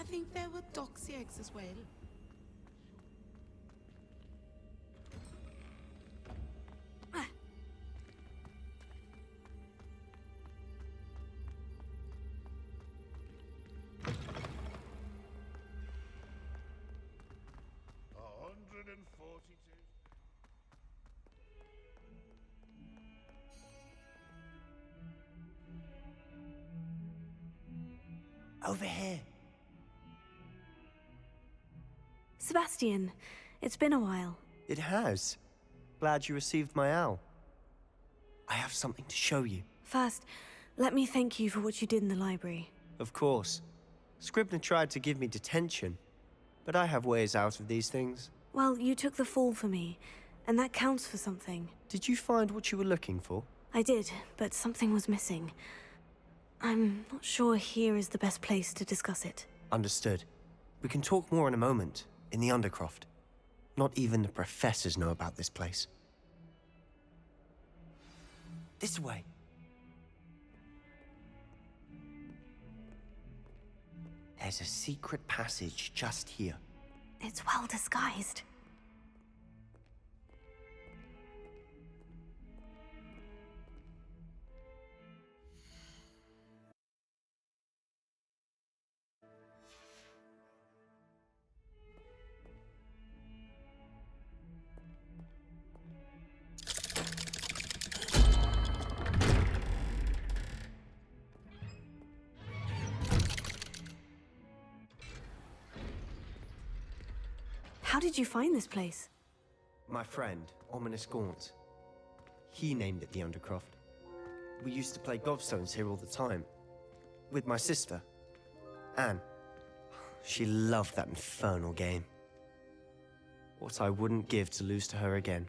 I think there were doxy eggs as well. Over here. Sebastian, it's been a while. It has. Glad you received my owl. I have something to show you. First, let me thank you for what you did in the library. Of course. Scribner tried to give me detention, but I have ways out of these things. Well, you took the fall for me, and that counts for something. Did you find what you were looking for? I did, but something was missing. I'm not sure here is the best place to discuss it. Understood. We can talk more in a moment, in the Undercroft. Not even the professors know about this place. This way. There's a secret passage just here. It's well disguised. How did you find this place? My friend, Ominous Gaunt. He named it the Undercroft. We used to play gobstones here all the time. With my sister, Anne. She loved that infernal game. What I wouldn't give to lose to her again.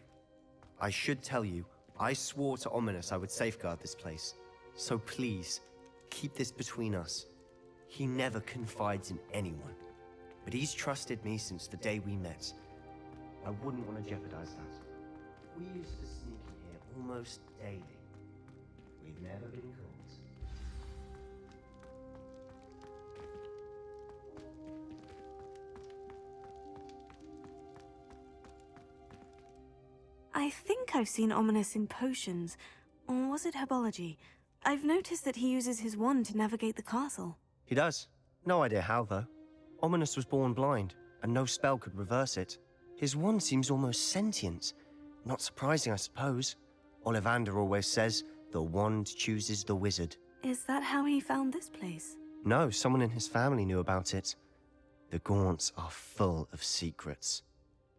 I should tell you, I swore to Ominous I would safeguard this place. So please, keep this between us. He never confides in anyone. But he's trusted me since the day we met. I wouldn't want to jeopardize that. We used to sneak in here almost daily. We've never been caught. I think I've seen Ominous in potions. Or was it herbology? I've noticed that he uses his wand to navigate the castle. He does. No idea how, though. Ominous was born blind, and no spell could reverse it. His wand seems almost sentient. Not surprising, I suppose. Ollivander always says, the wand chooses the wizard. Is that how he found this place? No, someone in his family knew about it. The Gaunts are full of secrets.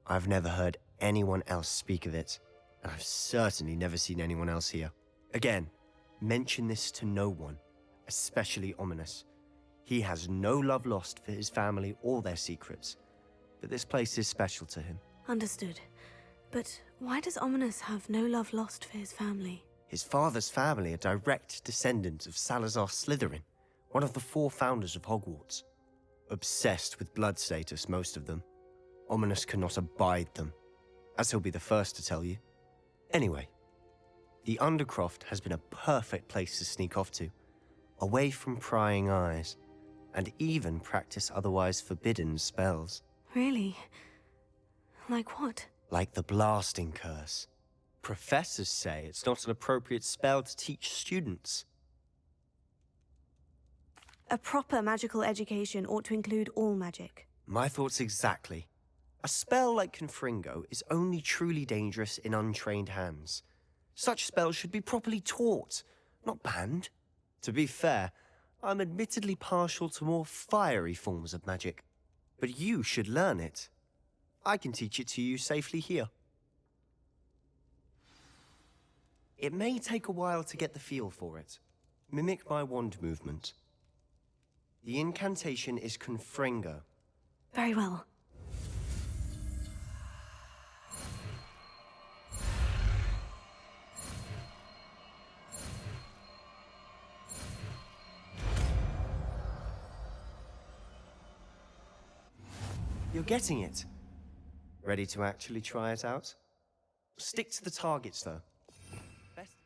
I've never heard anyone else speak of it, and I've certainly never seen anyone else here. Again, mention this to no one, especially Ominous. He has no love lost for his family or their secrets, but this place is special to him. Understood. But why does Ominous have no love lost for his family? His father's family are direct descendants of Salazar Slytherin, one of the 4 founders of Hogwarts. Obsessed with blood status, most of them. Ominous cannot abide them, as he'll be the first to tell you. Anyway, the Undercroft has been a perfect place to sneak off to, away from prying eyes, and even practice otherwise forbidden spells. Really? Like what? Like the blasting curse. Professors say it's not an appropriate spell to teach students. A proper magical education ought to include all magic. My thoughts exactly. A spell like Confringo is only truly dangerous in untrained hands. Such spells should be properly taught, not banned. To be fair, I'm admittedly partial to more fiery forms of magic. But you should learn it. I can teach it to you safely here. It may take a while to get the feel for it. Mimic my wand movement. The incantation is Confringo. Very well. You're getting it. Ready to actually try it out? Stick to the targets, though. Best.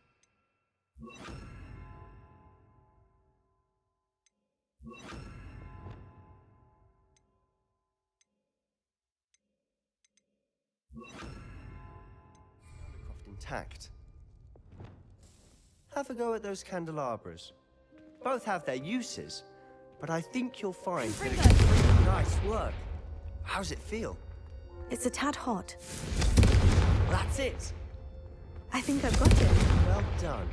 Undercroft intact. Have a go at those candelabras. Both have their uses, but I think you'll find that it's really nice work. How's it feel? It's a tad hot. That's it. I think I've got it. Well done.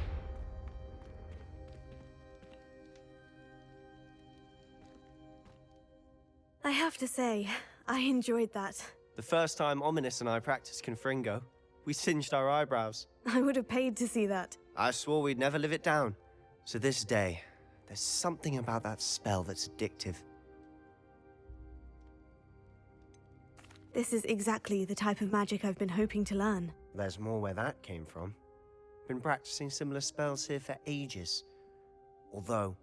I have to say, I enjoyed that. The first time Ominous and I practiced Confringo, we singed our eyebrows. I would have paid to see that. I swore we'd never live it down. So this day, there's something about that spell that's addictive. This is exactly the type of magic I've been hoping to learn. There's more where that came from. Been practicing similar spells here for ages. Although,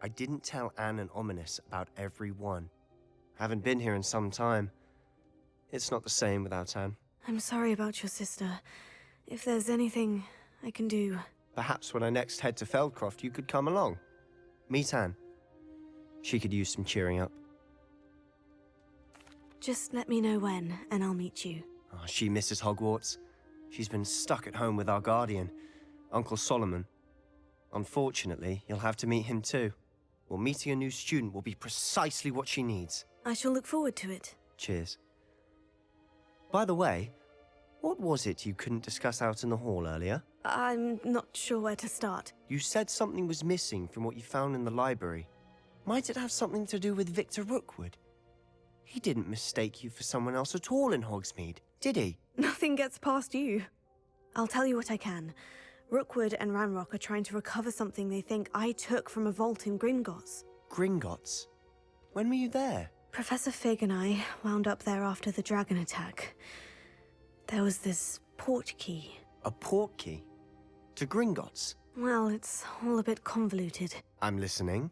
I didn't tell Anne and Ominous about every one. Haven't been here in some time. It's not the same without Anne. I'm sorry about your sister. If there's anything I can do... Perhaps when I next head to Feldcroft, you could come along. Meet Anne. She could use some cheering up. Just let me know when, and I'll meet you. Oh, she misses Hogwarts. She's been stuck at home with our guardian, Uncle Solomon. Unfortunately, you'll have to meet him too. Well, meeting a new student will be precisely what she needs. I shall look forward to it. Cheers. By the way, what was it you couldn't discuss out in the hall earlier? I'm not sure where to start. You said something was missing from what you found in the library. Might it have something to do with Victor Rookwood? He didn't mistake you for someone else at all in Hogsmeade, did he? Nothing gets past you. I'll tell you what I can. Rookwood and Ranrock are trying to recover something they think I took from a vault in Gringotts. Gringotts? When were you there? Professor Fig and I wound up there after the dragon attack. There was this port key. A port key? To Gringotts? Well, it's all a bit convoluted. I'm listening.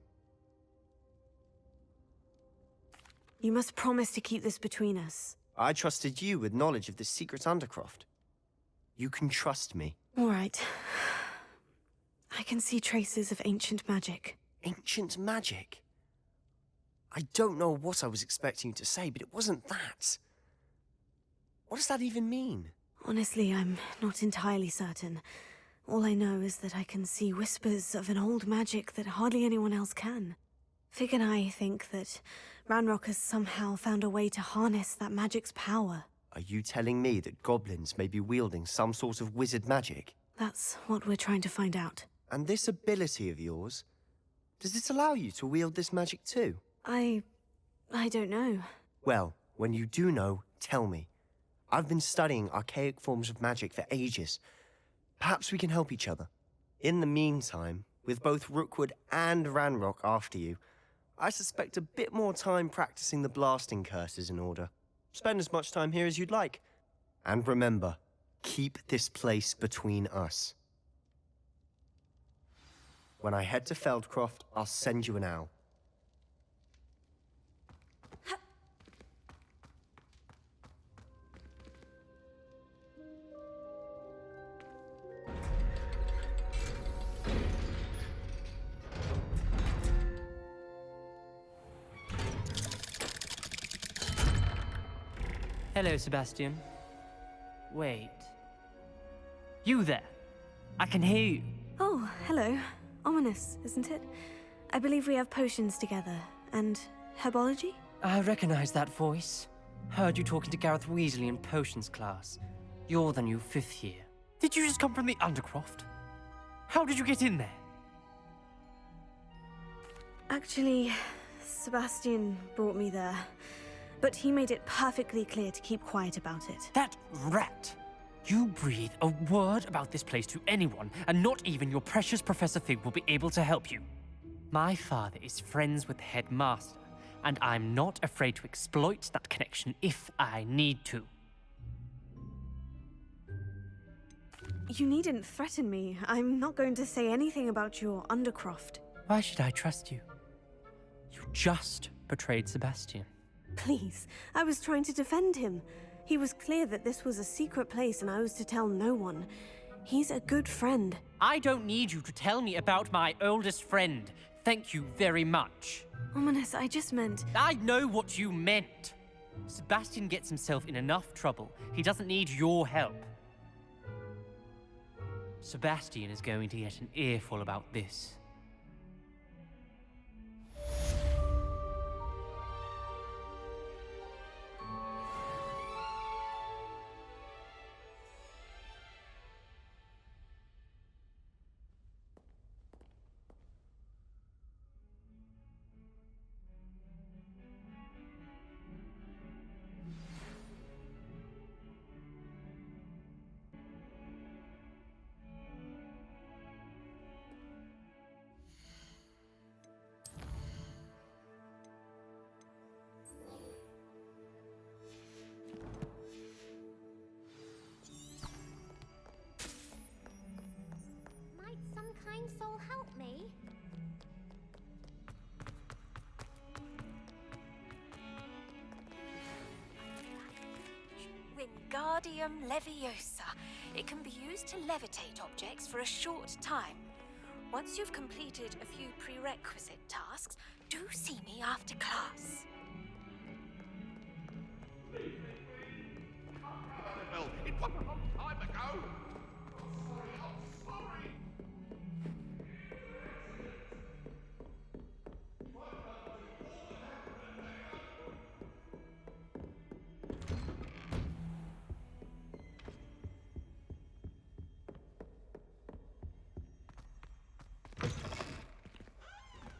You must promise to keep this between us. I trusted you with knowledge of the secret Undercroft. You can trust me. All right. I can see traces of ancient magic. Ancient magic? I don't know what I was expecting you to say, but it wasn't that. What does that even mean? Honestly, I'm not entirely certain. All I know is that I can see whispers of an old magic that hardly anyone else can. Fig and I think that Ranrock has somehow found a way to harness that magic's power. Are you telling me that goblins may be wielding some sort of wizard magic? That's what we're trying to find out. And this ability of yours, does it allow you to wield this magic too? I don't know. Well, when you do know, tell me. I've been studying archaic forms of magic for ages. Perhaps we can help each other. In the meantime, with both Rookwood and Ranrock after you, I suspect a bit more time practicing the blasting curse is in order. Spend as much time here as you'd like. And remember, keep this place between us. When I head to Feldcroft, I'll send you an owl. Hello, Sebastian. Wait. You there? I can hear you. Oh, hello. Ominous, isn't it? I believe we have potions together. And herbology? I recognize that voice. Heard you talking to Gareth Weasley in potions class. You're the new 5th year. Did you just come from the Undercroft? How did you get in there? Actually, Sebastian brought me there. But he made it perfectly clear to keep quiet about it. That rat! You breathe a word about this place to anyone, and not even your precious Professor Fig will be able to help you. My father is friends with the headmaster, and I'm not afraid to exploit that connection if I need to. You needn't threaten me. I'm not going to say anything about your Undercroft. Why should I trust you? You just betrayed Sebastian. Please, I was trying to defend him. He was clear that this was a secret place and I was to tell no one. He's a good friend. I don't need you to tell me about my oldest friend. Thank you very much. Ominous, I just meant... I know what you meant. Sebastian gets himself in enough trouble. He doesn't need your help. Sebastian is going to get an earful about this. Might some kind soul help me? Wingardium Leviosa. It can be used to levitate objects for a short time. Once you've completed a few prerequisite tasks, do see me after class. Well, it was a long time ago. I'm sorry.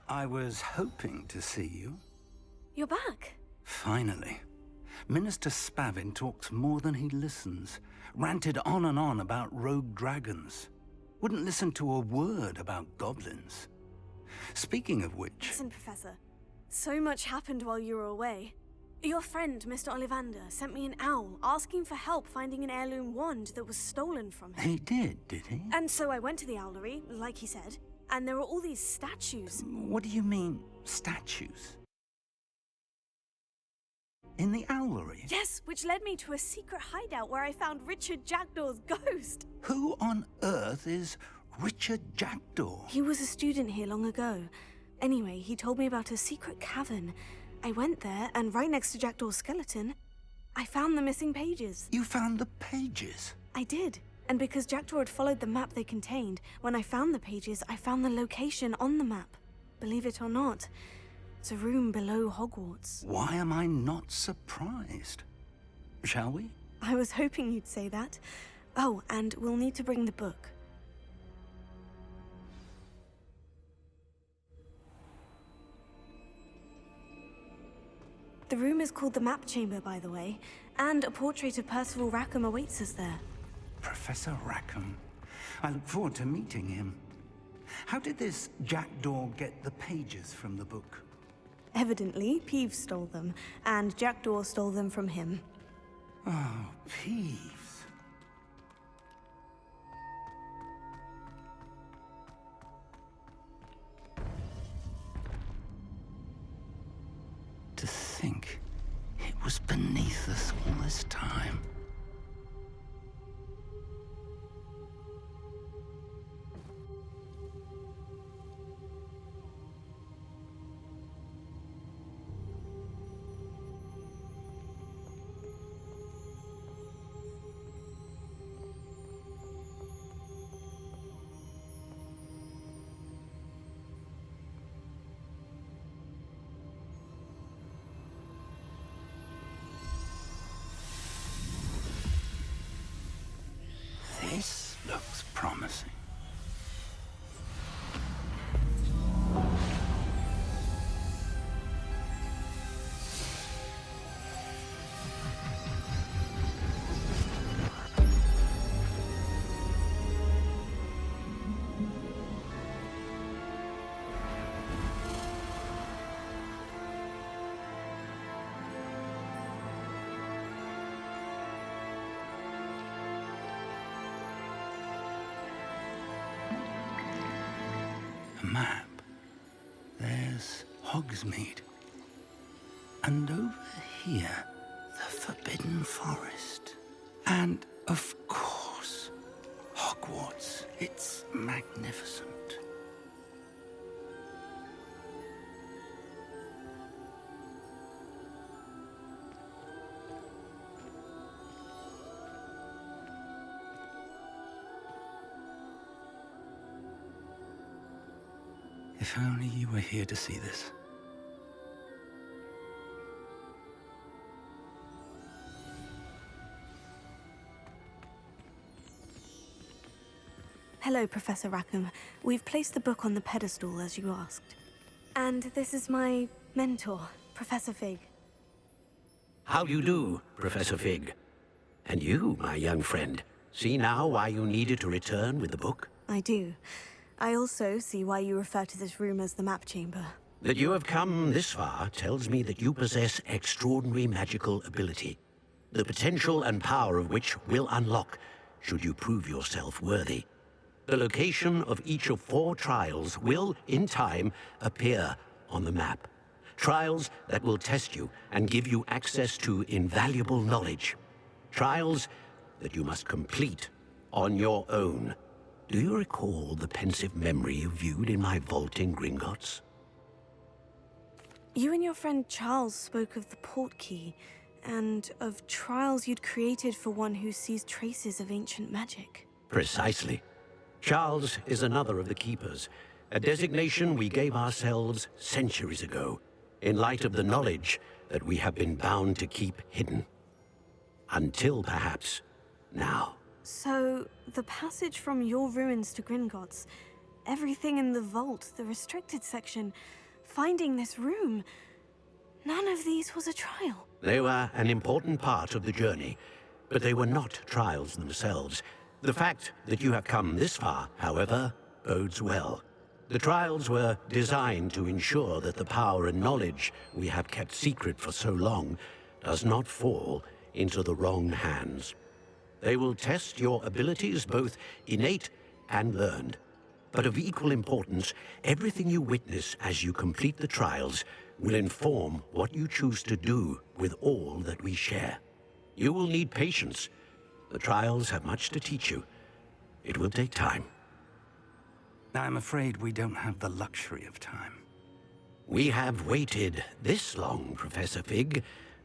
I was hoping to see you. You're back. Finally. Minister Spavin talks more than he listens. Ranted on and on about rogue dragons. Wouldn't listen to a word about goblins. Speaking of which... Listen, Professor. So much happened while you were away. Your friend, Mr. Ollivander, sent me an owl asking for help finding an heirloom wand that was stolen from him. He did he? And so I went to the owlery, like he said, and there were all these statues. What do you mean, statues? In the owlery? Yes, which led me to a secret hideout where I found Richard Jackdaw's ghost. Who on earth is Richard Jackdaw? He was a student here long ago. Anyway, he told me about a secret cavern. I went there, and right next to Jackdaw's skeleton, I found the missing pages. You found the pages? I did. And because Jackdaw had followed the map they contained, when I found the pages, I found the location on the map. Believe it or not, it's a room below Hogwarts. Why am I not surprised? Shall we? I was hoping you'd say that. Oh, and we'll need to bring the book. The room is called the Map Chamber, by the way, and a portrait of Percival Rackham awaits us there. Professor Rackham. I look forward to meeting him. How did this Jackdaw get the pages from the book? Evidently, Peeves stole them, and Jackdaw stole them from him. Oh, Peeves. To think it was beneath us all this time. This looks promising. Map. There's Hogsmeade. And over here, the Forbidden Forest. And, of course, Hogwarts. It's magnificent. If only you were here to see this. Hello, Professor Rackham. We've placed the book on the pedestal as you asked. And this is my mentor, Professor Fig. How do you do, Professor Fig? And you, my young friend, see now why you needed to return with the book? I do. I also see why you refer to this room as the map chamber. That you have come this far tells me that you possess extraordinary magical ability, the potential and power of which will unlock should you prove yourself worthy. The location of each of 4 trials will, in time, appear on the map. Trials that will test you and give you access to invaluable knowledge. Trials that you must complete on your own. Do you recall the pensive memory you viewed in my vault in Gringotts? You and your friend Charles spoke of the portkey, and of trials you'd created for one who sees traces of ancient magic. Precisely. Charles is another of the Keepers, a designation we gave ourselves centuries ago, in light of the knowledge that we have been bound to keep hidden. Until, perhaps, now. So, the passage from your ruins to Gringotts, everything in the vault, the restricted section, finding this room, none of these was a trial. They were an important part of the journey, but they were not trials themselves. The fact that you have come this far, however, bodes well. The trials were designed to ensure that the power and knowledge we have kept secret for so long does not fall into the wrong hands. They will test your abilities, both innate and learned. But of equal importance, everything you witness as you complete the trials will inform what you choose to do with all that we share. You will need patience. The trials have much to teach you. It will take time. I'm afraid we don't have the luxury of time. We have waited this long, Professor Fig.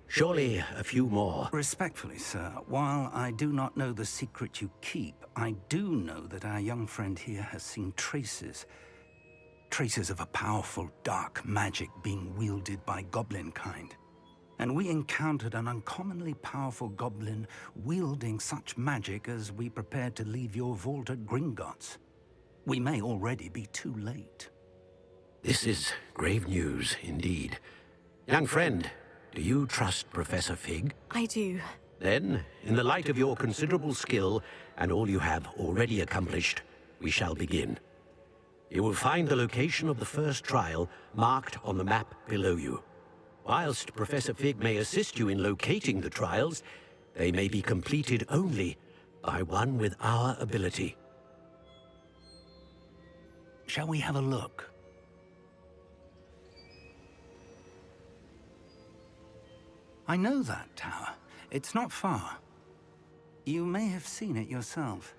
Surely a few more. Respectfully, sir, while I do not know the secret you keep, I do know that our young friend here has seen traces. Traces of a powerful, dark magic being wielded by goblin kind. And we encountered an uncommonly powerful goblin wielding such magic as we prepared to leave your vault at Gringotts. We may already be too late. This is grave news indeed. Young friend, do you trust Professor Fig? I do. Then, in the light of your considerable skill and all you have already accomplished, we shall begin. You will find the location of the first trial marked on the map below you. Whilst Professor Fig may assist you in locating the trials, they may be completed only by one with our ability. Shall we have a look? I know that tower. It's not far. You may have seen it yourself.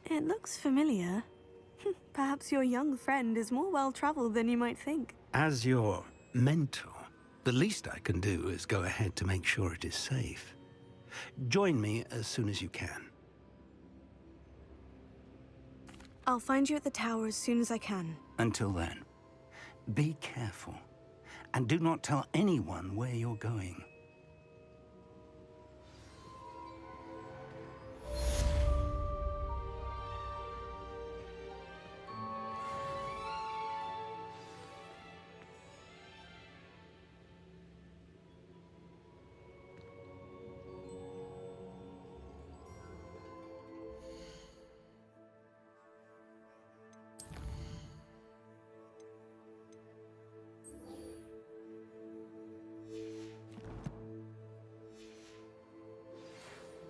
It looks familiar. Perhaps your young friend is more well-traveled than you might think. As your mentor, the least I can do is go ahead to make sure it is safe. Join me as soon as you can. I'll find you at the tower as soon as I can. Until then, be careful, and do not tell anyone where you're going.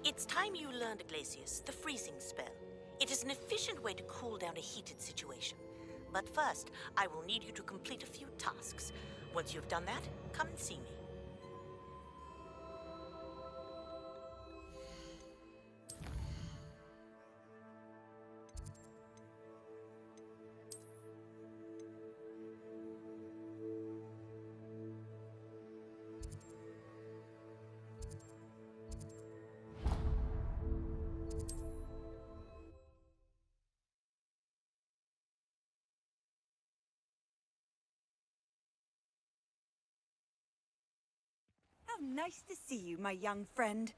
It's time you learned, Glacius, the freezing spell. It is an efficient way to cool down a heated situation. But first, I will need you to complete a few tasks. Once you've done that, come and see me. How nice to see you, my young friend.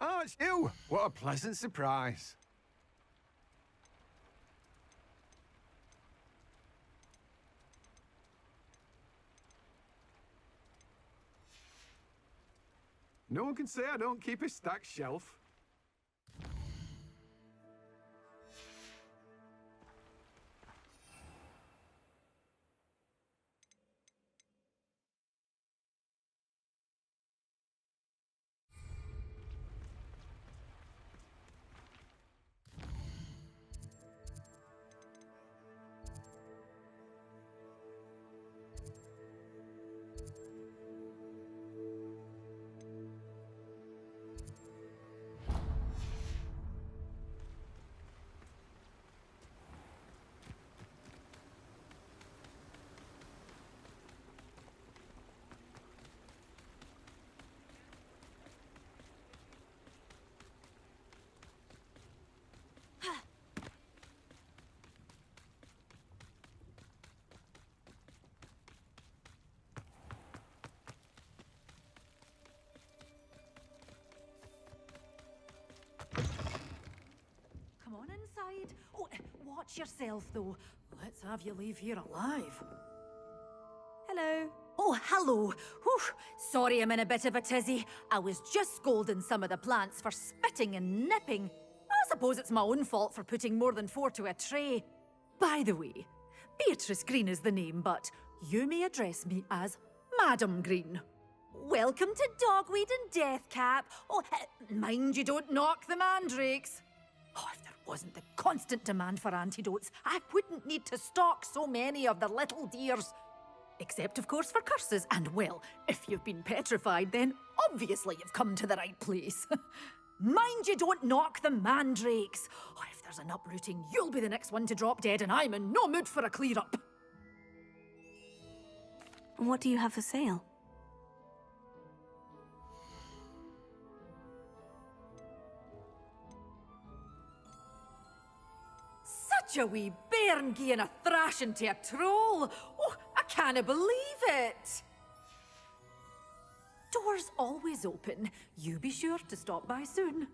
Oh, it's you! What a pleasant surprise. No one can say I don't keep a stacked shelf. Come on inside. Oh, watch yourself, though. Let's have you leave here alive. Hello. Oh, hello. Whew. Sorry I'm in a bit of a tizzy. I was just scolding some of the plants for spitting and nipping. I suppose it's my own fault for putting more than 4 to a tray. By the way, Beatrice Green is the name, but you may address me as Madam Green. Welcome to Dogweed and Deathcap. Oh, mind you don't knock the mandrakes. Oh, if there wasn't the constant demand for antidotes, I wouldn't need to stock so many of the little dears. Except, of course, for curses. And, well, if you've been petrified, then obviously you've come to the right place. Mind you don't knock the mandrakes. Oh, if there's an uprooting, you'll be the next one to drop dead, and I'm in no mood for a clear-up. What do you have for sale? Such a wee bairn gieing a thrashing to a troll. Oh, I can't believe it. Doors always open. You be sure to stop by soon.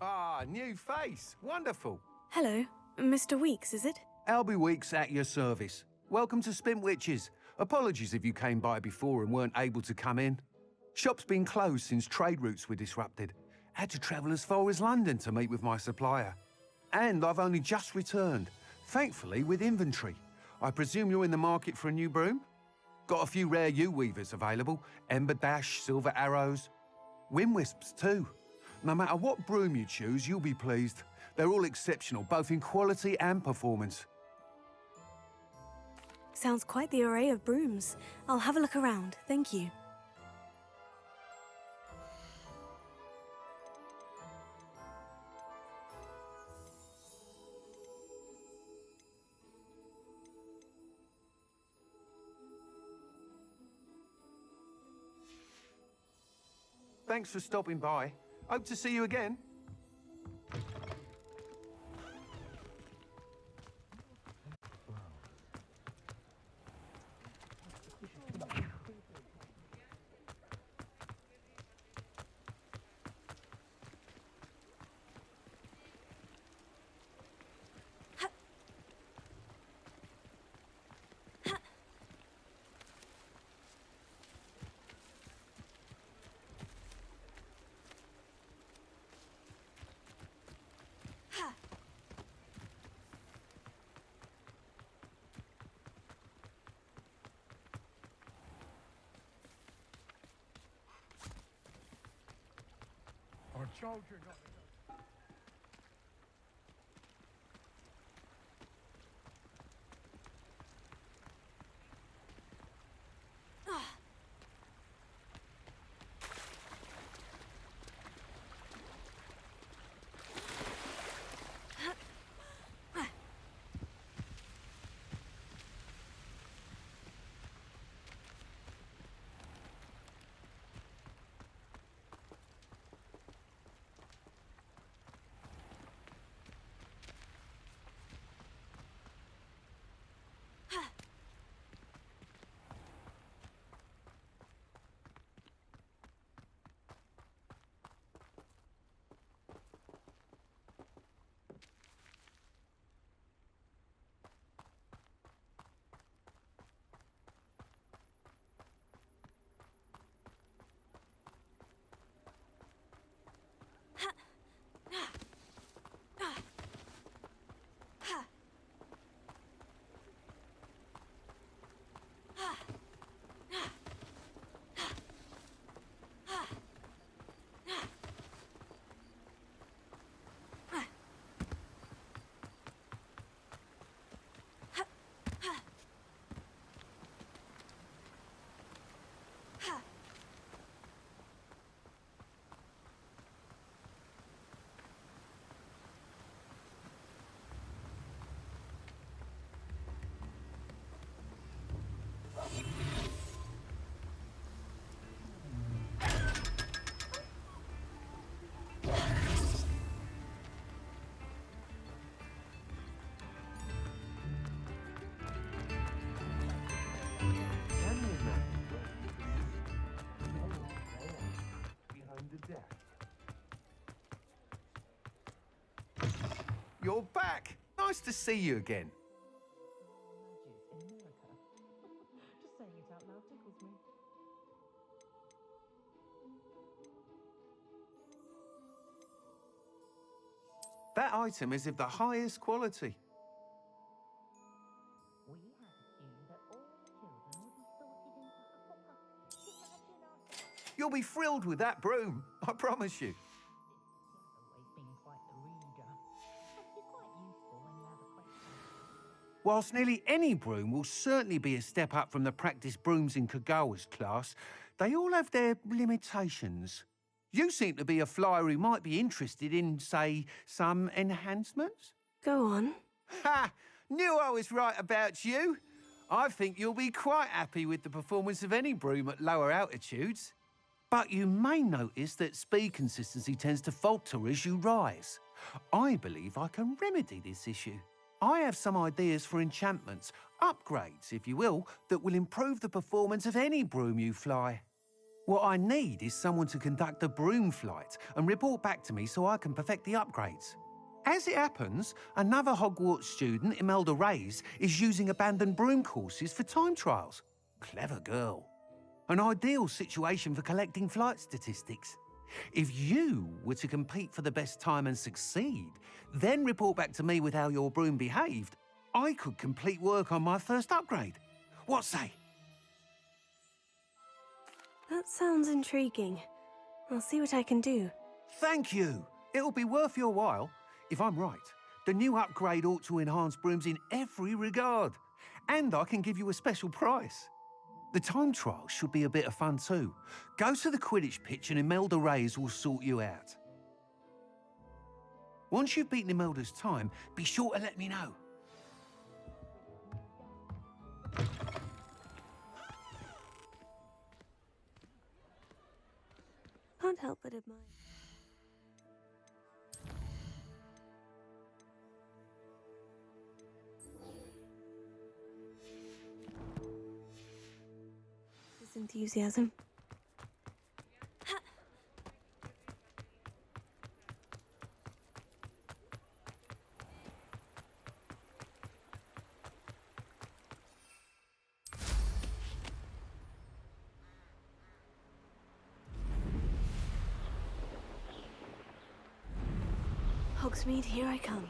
Ah, new face. Wonderful. Hello. Mr. Weeks, is it? Albie Weeks at your service. Welcome to Spintwitches. Apologies if you came by before and weren't able to come in. Shop's been closed since trade routes were disrupted. Had to travel as far as London to meet with my supplier. And I've only just returned, thankfully with inventory. I presume you're in the market for a new broom? Got a few rare yew-weavers available. Ember Dash, Silver Arrows. Wind Wisps too. No matter what broom you choose, you'll be pleased. They're all exceptional, both in quality and performance. Sounds quite the array of brooms. I'll have a look around, thank you. Thanks for stopping by. Hope to see you again. Children. You're back! Nice to see you again. Just saying it out loud tickles me. That item is of the highest quality. We had assumed that all children would be sorted into Hufflepuff. Imagine us. You'll be thrilled with that broom, I promise you. Always been quite the reader. And he's quite useful when you have a question. Whilst nearly any broom will certainly be a step up from the practice brooms in Kagawa's class, they all have their limitations. You seem to be a flyer who might be interested in, say, some enhancements? Go on. Ha! Knew I was right about you. I think you'll be quite happy with the performance of any broom at lower altitudes. But you may notice that speed consistency tends to falter as you rise. I believe I can remedy this issue. I have some ideas for enchantments, upgrades, if you will, that will improve the performance of any broom you fly. What I need is someone to conduct a broom flight and report back to me so I can perfect the upgrades. As it happens, another Hogwarts student, Imelda Reyes, is using abandoned broom courses for time trials. Clever girl. An ideal situation for collecting flight statistics. If you were to compete for the best time and succeed, then report back to me with how your broom behaved, I could complete work on my first upgrade. What say? That sounds intriguing. I'll see what I can do. Thank you. It'll be worth your while. If I'm right, the new upgrade ought to enhance brooms in every regard. And I can give you a special price. The time trial should be a bit of fun too. Go to the Quidditch pitch and Imelda Reyes will sort you out. Once you've beaten Imelda's time, be sure to let me know. Can't help but admire. His enthusiasm. Hogsmeade, here I come.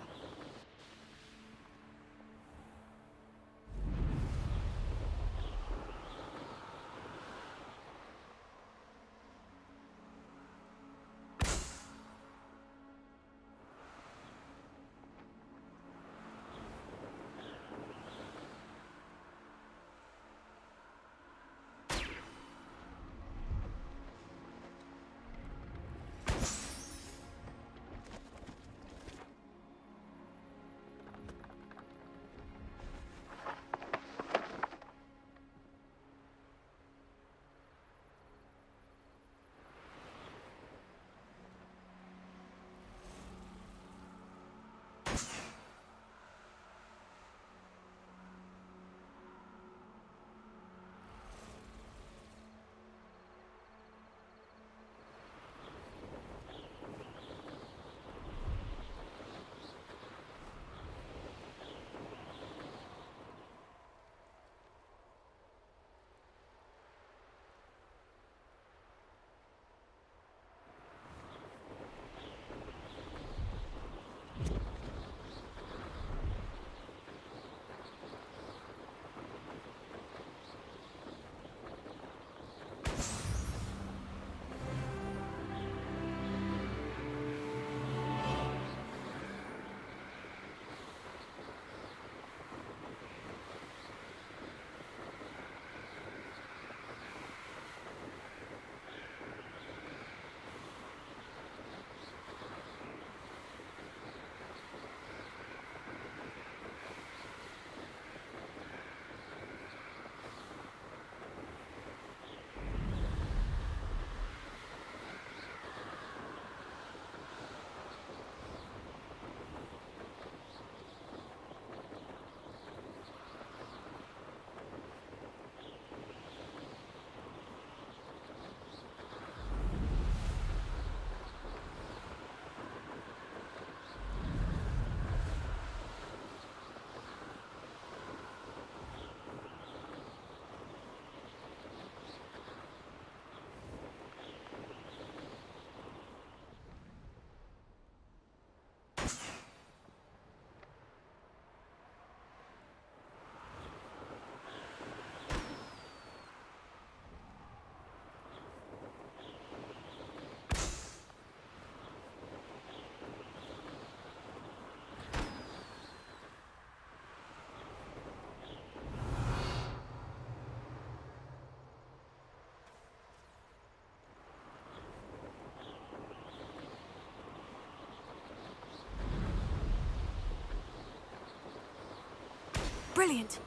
Brilliant!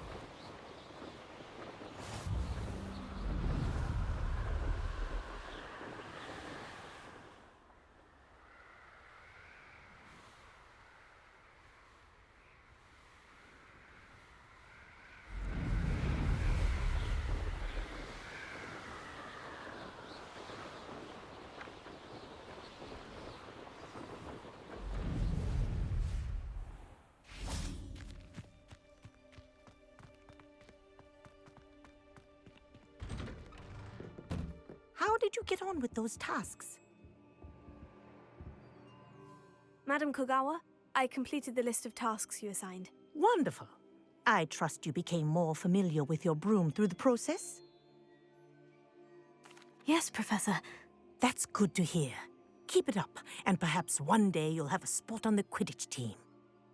How did you get on with those tasks? Madam Kogawa, I completed the list of tasks you assigned. Wonderful. I trust you became more familiar with your broom through the process? Yes, Professor. That's good to hear. Keep it up, and perhaps one day you'll have a spot on the Quidditch team.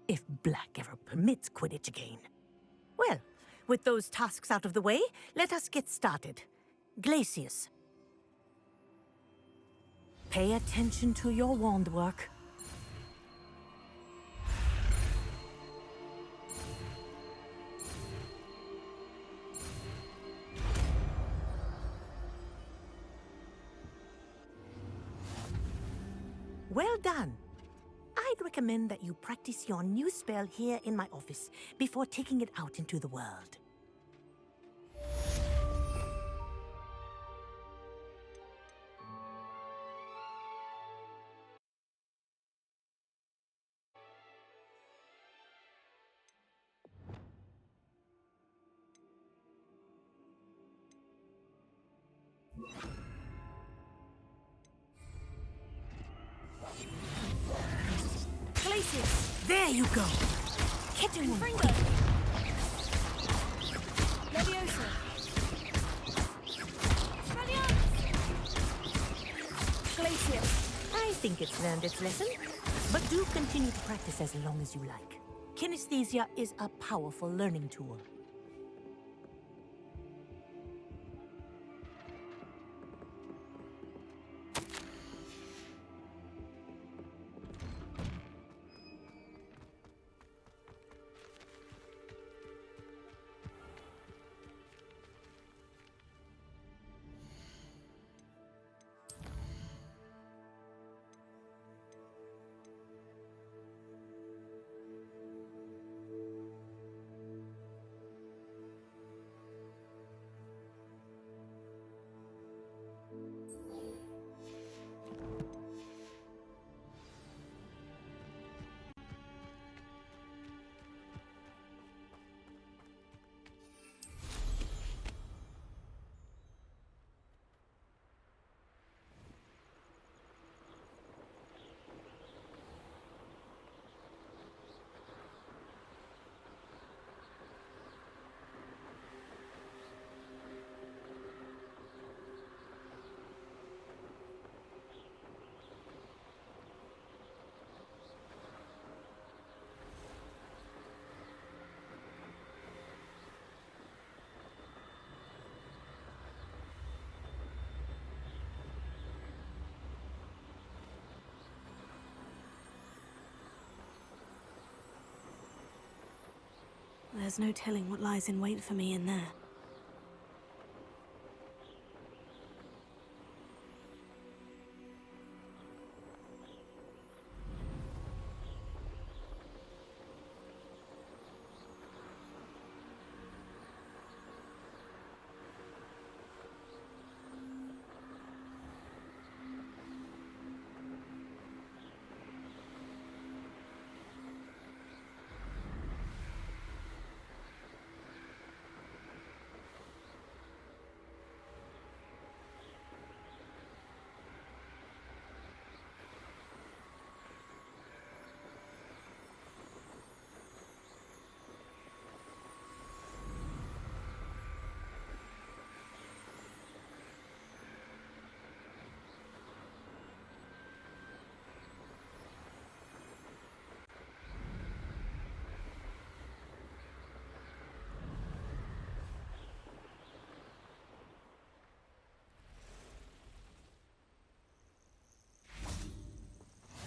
If Black ever permits Quidditch again. Well, with those tasks out of the way, let us get started. Glacius. Pay attention to your wand work. Well done. I'd recommend that you practice your new spell here in my office before taking it out into the world. Glacius! There you go! Catching one. Leviosa! Glacius! I think it's learned its lesson, but do continue to practice as long as you like. Kinesthesia is a powerful learning tool. There's no telling what lies in wait for me in there.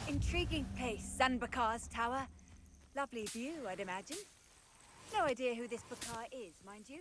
Intriguing place, Zanbakar's tower. Lovely view, I'd imagine. No idea who this Bakar is, mind you.